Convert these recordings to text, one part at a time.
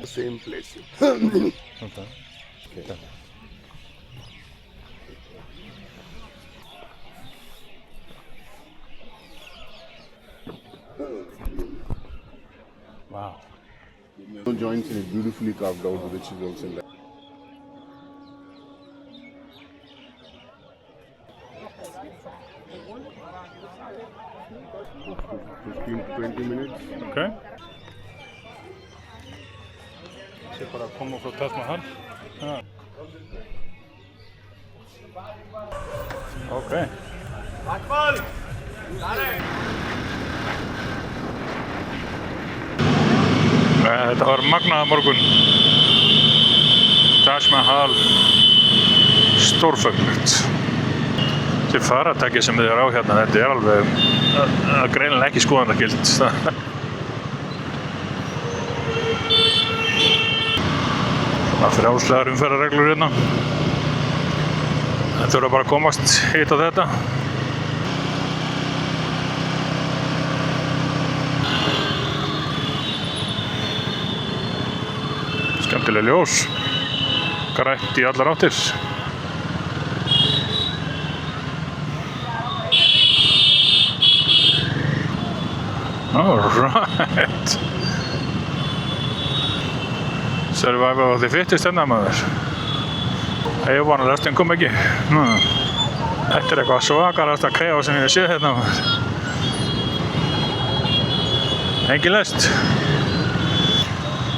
Same place. Okay. Okay. Wow. No joints in it, beautifully carved out, which is also like 15 to 20 minutes. Okay. Sér bara að koma frá Taj Mahal. Ah. Okay. Þetta var magnaða morgun. Taj Mahal. Stórfenglegt. Þessi farartæki sem þið eru á hérna, þetta er alveg greinilega ekki skoðunargilt. Svona frjálslegar umferðarreglur hérna. Það þurfa bara að komast hitt á þetta. Skemmtileg ljós. Grænt í allar áttir. All right. Survival of the fittest hérna maður. Ég vona að lestin kom ekki. Þetta er eitthvað svakalasta krefa sem ég séð hérna maður. Engin lest.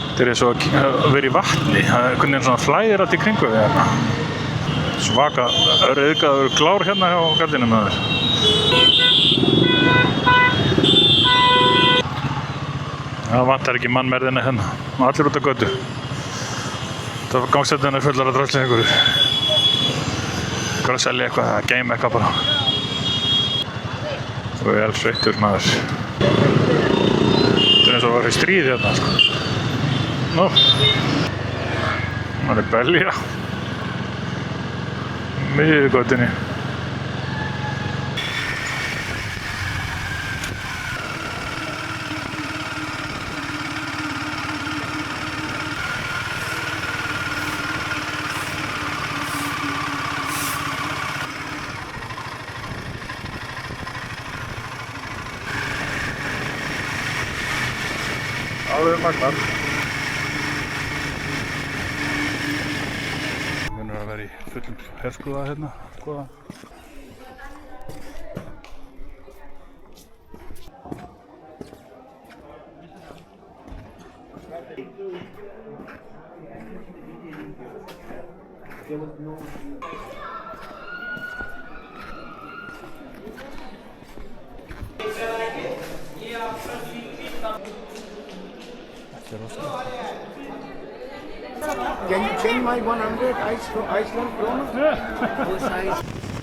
Þetta er eins og að vera í vatni. Það er einhvern veginn svona flæðir allt í kringu við hérna. Svaka ryðgaður klár hérna hjá gardinu maður. Það vantar ekki mannmerðina hérna. Allir út á götu. Það var gangstéttin fullar að drasla einhverju. Einhverju að selja eitthvað, að geyma eitthvað bara. Og ég er alls sveittur maður. Þetta er eins og að vera í stríði hérna sko. Nú. Það er belja. Miðið götunni. Alveg magnað. Munur að vera í fullum herskuða hérna, skoða. Can you change my 100 Iceland kroner? Yeah.